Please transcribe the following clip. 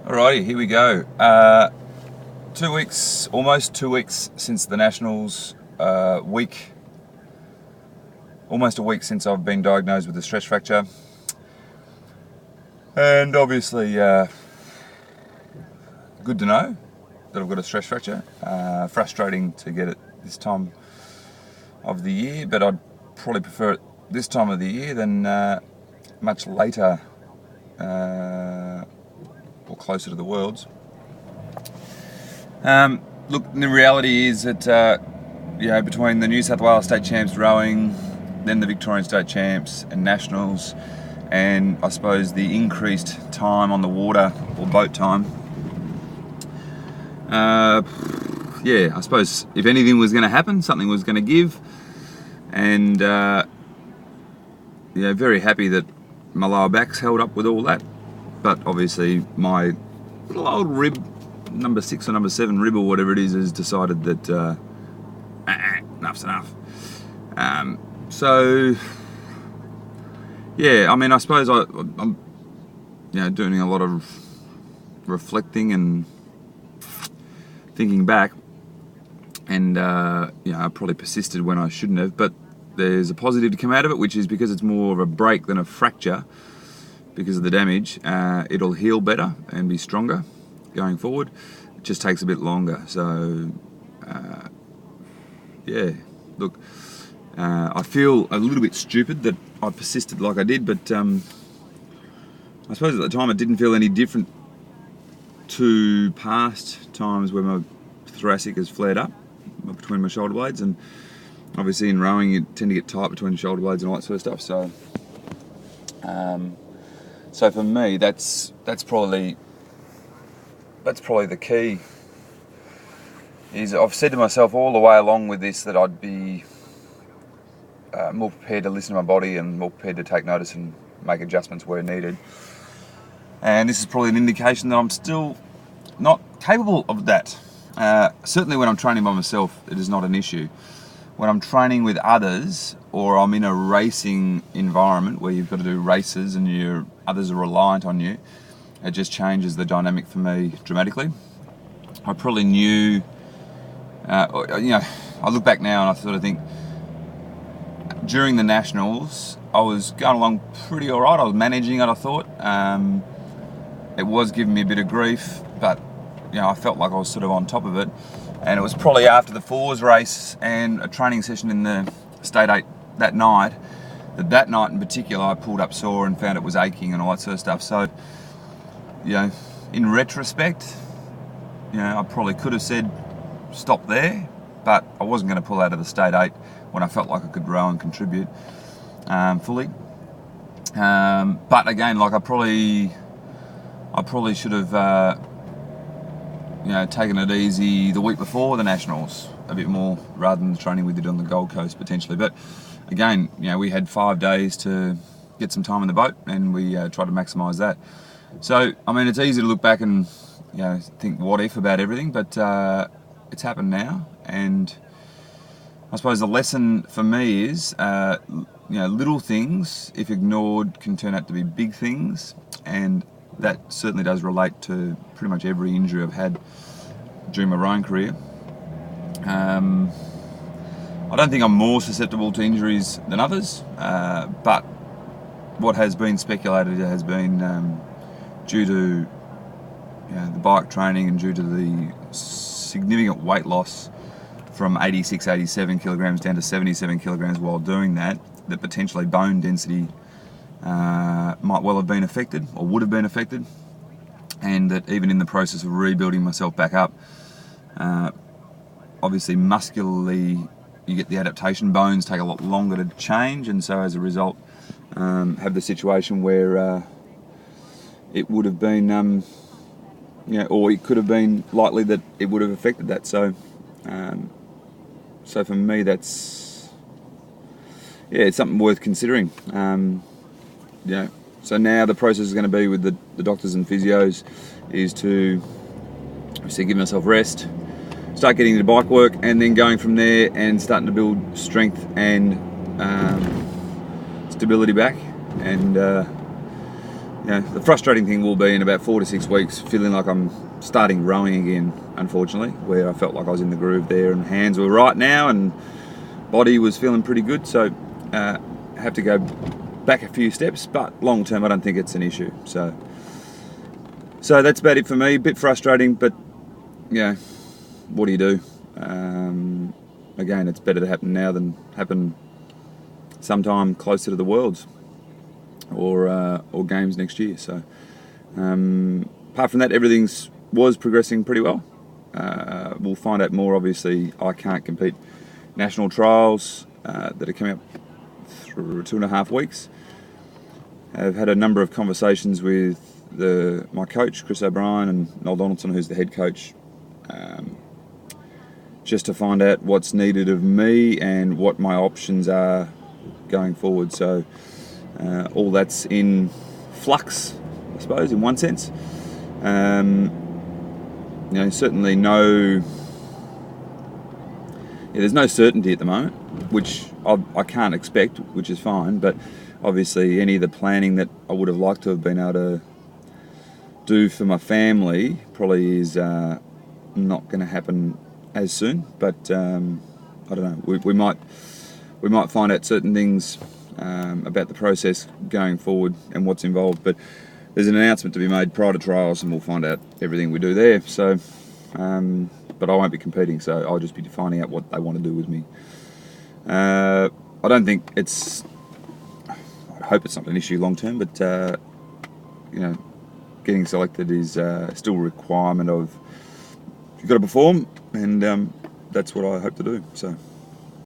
Alrighty, here we go. 2 weeks, almost 2 weeks since the Nationals. Almost a week since I've been diagnosed with a stress fracture. And obviously, good to know that I've got a stress fracture. Frustrating to get it this time of the year, but I'd probably prefer it this time of the year than much later or closer to the Worlds. Look, the reality is that between the New South Wales State Champs rowing, then the Victorian State Champs and Nationals, and I suppose the increased time on the water or boat time, I suppose if anything was going to happen, something was going to give, and very happy that my lower back's held up with all that. But obviously my little old rib, number 6 or number 7 rib or whatever it is, has decided that enough's enough. I suppose I'm doing a lot of reflecting and thinking back, and I probably persisted when I shouldn't have, but there's a positive to come out of it, which is because it's more of a break than a fracture because of the damage. It'll heal better and be stronger going forward. It just takes a bit longer. So look, I feel a little bit stupid that I persisted like I did, but I suppose at the time it didn't feel any different to past times where my thoracic has flared up between my shoulder blades, and obviously in rowing you tend to get tight between the shoulder blades and all that sort of stuff. So for me, that's probably the key. Is I've said to myself all the way along with this that I'd be more prepared to listen to my body and more prepared to take notice and make adjustments where needed. And this is probably an indication that I'm still not capable of that. Certainly when I'm training by myself, it is not an issue. When I'm training with others, or I'm in a racing environment where you've got to do races and others are reliant on you, it just changes the dynamic for me dramatically. I probably knew, I look back now and I sort of think, during the Nationals, I was going along pretty alright. I was managing it, I thought. It was giving me a bit of grief, but I felt like I was sort of on top of it. And it was probably after the Fours race and a training session in the State 8 that night in particular, I pulled up sore and found it was aching and all that sort of stuff. So, in retrospect, I probably could have said stop there, but I wasn't going to pull out of the State 8 when I felt like I could row and contribute fully. But again, like I probably should have taken it easy the week before the Nationals a bit more, rather than the training we did on the Gold Coast potentially. But again, we had 5 days to get some time in the boat, and we tried to maximise that. So it's easy to look back and think what if about everything, but it's happened now, and I suppose the lesson for me is little things, if ignored, can turn out to be big things, and that certainly does relate to pretty much every injury I've had during my rowing career. I don't think I'm more susceptible to injuries than others, but what has been speculated has been due to the bike training and due to the significant weight loss from 86, 87 kilograms down to 77 kilograms while doing that potentially bone density might well have been affected or would have been affected, and that even in the process of rebuilding myself back up, obviously muscularly you get the adaptation bones take a lot longer to change, and so as a result have the situation where it would have been or it could have been likely that it would have affected that. So for me, that's it's something worth considering. So now the process is going to be with the doctors and physios is to obviously give myself rest, start getting into bike work, and then going from there and starting to build strength and stability back. And the frustrating thing will be in about 4 to 6 weeks, feeling like I'm starting rowing again, unfortunately, where I felt like I was in the groove there and hands were right now and body was feeling pretty good. So have to go back a few steps, but long term I don't think it's an issue. So that's about it for me. A bit frustrating, but what do you do? Again, it's better to happen now than happen sometime closer to the Worlds or games next year. So apart from that, everything was progressing pretty well. We'll find out more. Obviously, I can't compete national trials that are coming up through 2.5 weeks. I've had a number of conversations with my coach, Chris O'Brien, and Noel Donaldson, who's the head coach, just to find out what's needed of me and what my options are going forward. So all that's in flux, I suppose, in one sense. Certainly there's no certainty at the moment, which I can't expect, which is fine, but obviously any of the planning that I would have liked to have been able to do for my family probably is not going to happen as soon. But I don't know, we might find out certain things about the process going forward and what's involved, but there's an announcement to be made prior to trials and we'll find out everything we do there. So but I won't be competing, so I'll just be finding out what they want to do with me. I don't think I hope it's not an issue long term, but getting selected is still a requirement of you've got to perform, and that's what I hope to do. So